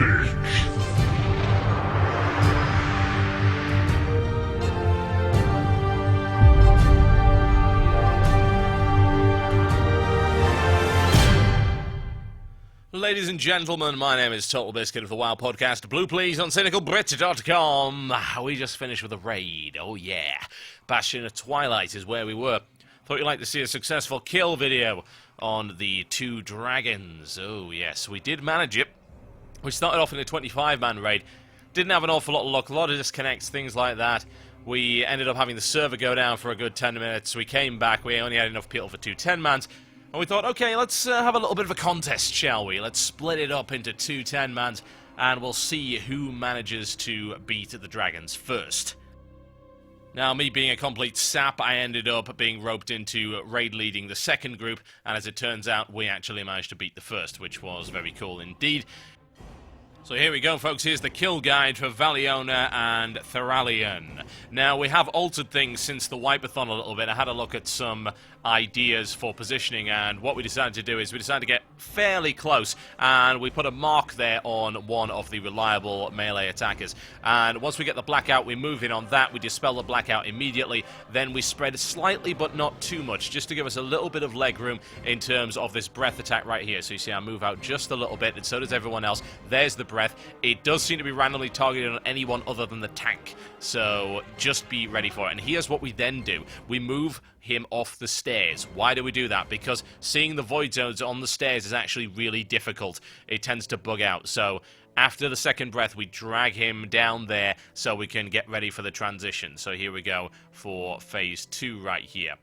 Rampage. Ladies and gentlemen, my name is Total Biscuit of the WoW podcast. Blue please on cynicalbrit.com. We just finished with a raid. Oh yeah. Bastion of Twilight is where we were. Thought you'd like to see a successful kill video on the 2 dragons. Oh yes, we did manage it. We started off in a 25-man raid. Didn't have an awful lot of luck, a lot of disconnects, things like that. We ended up having the server go down for a good 10 minutes. We came back, we only had enough people for 2 10-mans. And we thought, okay, let's have a little bit of a contest, shall we? Let's split it up into 2 10-mans, and we'll see who manages to beat the dragons first. Now, me being a complete sap, I ended up being roped into raid leading the second group, and as it turns out, we actually managed to beat the first, which was very cool indeed. So here we go, folks. Here's the kill guide for Valiona and Theralion. Now, we have altered things since the Wipeathon a little bit. I had a look at some ideas for positioning, and what we decided to do is we decided to get fairly close, and we put a mark there on one of the reliable melee attackers. And once we get the blackout, we move in on that. We dispel the blackout immediately. Then we spread slightly, but not too much, just to give us a little bit of leg room in terms of this breath attack right here. So you see I move out just a little bit, and so does everyone else. There's the breath. It does seem to be randomly targeted on anyone other than the tank, so just be ready for it. And here's what we then do. We move him off the stairs. Why do we do that? Because seeing the void zones on the stairs is actually really difficult. It tends to bug out. So after the second breath, we drag him down there so we can get ready for the transition. So here we go for phase 2 right here.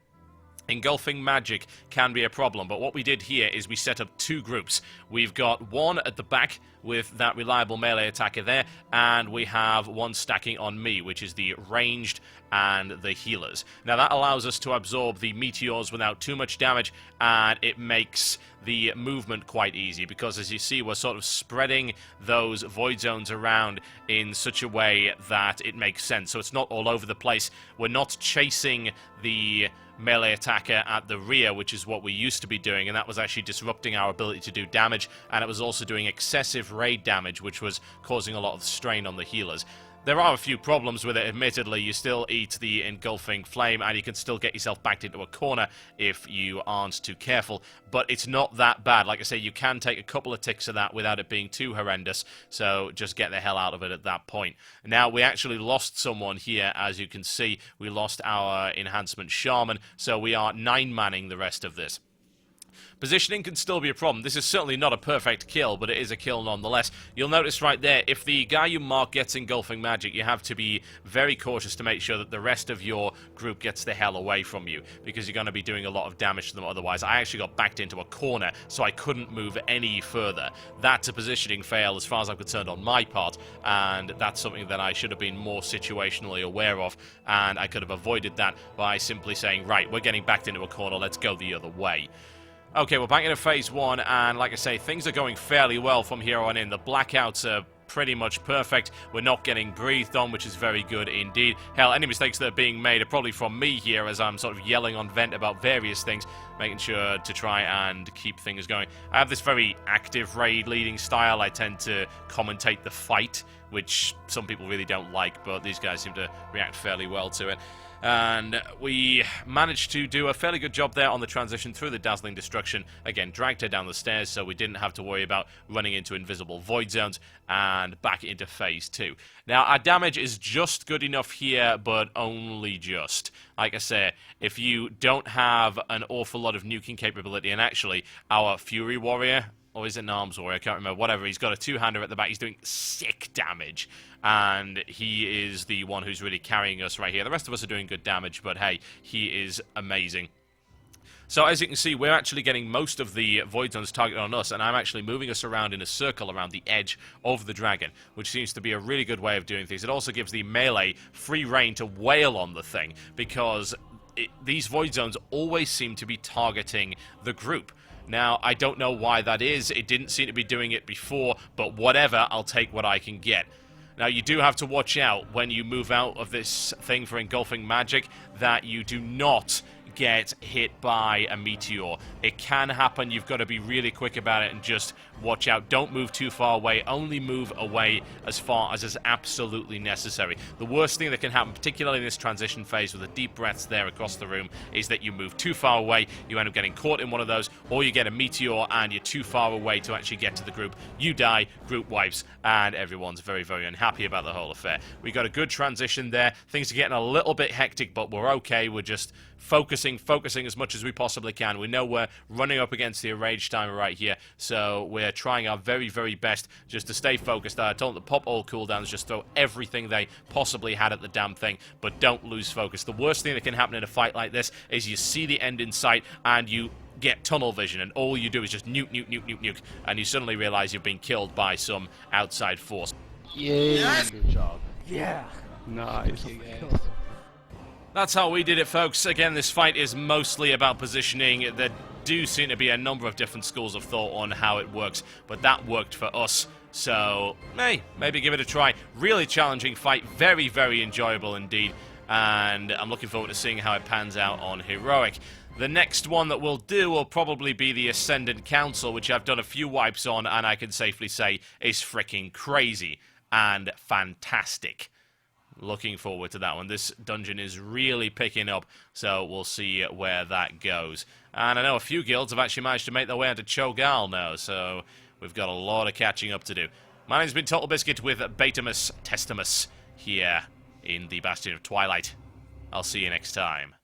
Engulfing magic can be a problem, but what we did here is we set up 2 groups. We've got one at the back with that reliable melee attacker there, and we have one stacking on me, which is the ranged and the healers. Now that allows us to absorb the meteors without too much damage, and it makes the movement quite easy, because as you see, we're sort of spreading those void zones around in such a way that it makes sense. So it's not all over the place. We're not chasing the melee attacker at the rear, which is what we used to be doing, and that was actually disrupting our ability to do damage, and it was also doing excessive raid damage, which was causing a lot of strain on the healers. There are a few problems with it, admittedly. You still eat the engulfing flame, and you can still get yourself backed into a corner if you aren't too careful, but it's not that bad. Like I say, you can take a couple of ticks of that without it being too horrendous, so just get the hell out of it at that point. Now, we actually lost someone here, as you can see. We lost our enhancement shaman, so we are 9-manning the rest of this. Positioning can still be a problem. This is certainly not a perfect kill, but it is a kill nonetheless. You'll notice right there, if the guy you mark gets engulfing magic, you have to be very cautious to make sure that the rest of your group gets the hell away from you, because you're going to be doing a lot of damage to them otherwise. I actually got backed into a corner, so I couldn't move any further. That's a positioning fail as far as I'm concerned on my part, and that's something that I should have been more situationally aware of, and I could have avoided that by simply saying, right, we're getting backed into a corner, let's go the other way. Okay, we're back into phase 1, and like I say, things are going fairly well from here on in. The blackouts are pretty much perfect. We're not getting breathed on, which is very good indeed. Hell, any mistakes that are being made are probably from me here, as I'm sort of yelling on vent about various things, making sure to try and keep things going. I have this very active raid leading style. I tend to commentate the fight, which some people really don't like, but these guys seem to react fairly well to it. And we managed to do a fairly good job there on the transition through the Dazzling Destruction. Again, dragged her down the stairs, so we didn't have to worry about running into invisible void zones, and back into phase 2. Now, our damage is just good enough here, but only just. Like I say, if you don't have an awful lot of nuking capability, and actually, our Fury Warrior, or is it an Arms Warrior? I can't remember. Whatever. He's got a 2-hander at the back. He's doing sick damage. And he is the one who's really carrying us right here. The rest of us are doing good damage, but hey, he is amazing. So as you can see, we're actually getting most of the void zones targeted on us, and I'm actually moving us around in a circle around the edge of the dragon, which seems to be a really good way of doing things. It also gives the melee free reign to wail on the thing, because these void zones always seem to be targeting the group. Now, I don't know why that is. It didn't seem to be doing it before, but whatever, I'll take what I can get. Now, you do have to watch out when you move out of this thing for engulfing magic that you do not get hit by a meteor. It can happen. You've got to be really quick about it and just watch out. Don't move too far away. Only move away as far as is absolutely necessary. The worst thing that can happen, particularly in this transition phase with the deep breaths there across the room, is that you move too far away, you end up getting caught in one of those, or you get a meteor and you're too far away to actually get to the group. You die, group wipes, and everyone's very, very unhappy about the whole affair. We got a good transition there. Things are getting a little bit hectic, but we're okay. We're just focusing as much as we possibly can. We know we're running up against the rage timer right here, so we're trying our very, very best just to stay focused. I told them to pop all cooldowns, just throw everything they possibly had at the damn thing, but don't lose focus. The worst thing that can happen in a fight like this is you see the end in sight and you get tunnel vision, and all you do is just nuke, and you suddenly realize you've been killed by some outside force. Yeah. Yes. Good job. Yeah. Nice. That's how we did it, folks. Again, this fight is mostly about positioning. There do seem to be a number of different schools of thought on how it works, but that worked for us. So, hey, maybe give it a try. Really challenging fight. Very, very enjoyable indeed. And I'm looking forward to seeing how it pans out on Heroic. The next one that we'll do will probably be the Ascendant Council, which I've done a few wipes on, and I can safely say is freaking crazy and fantastic. Looking forward to that one. This dungeon is really picking up, so we'll see where that goes. And I know a few guilds have actually managed to make their way into Cho'Gall now, so we've got a lot of catching up to do. My name's been Total Biscuit with Betamus Testimus here in the Bastion of Twilight. I'll see you next time.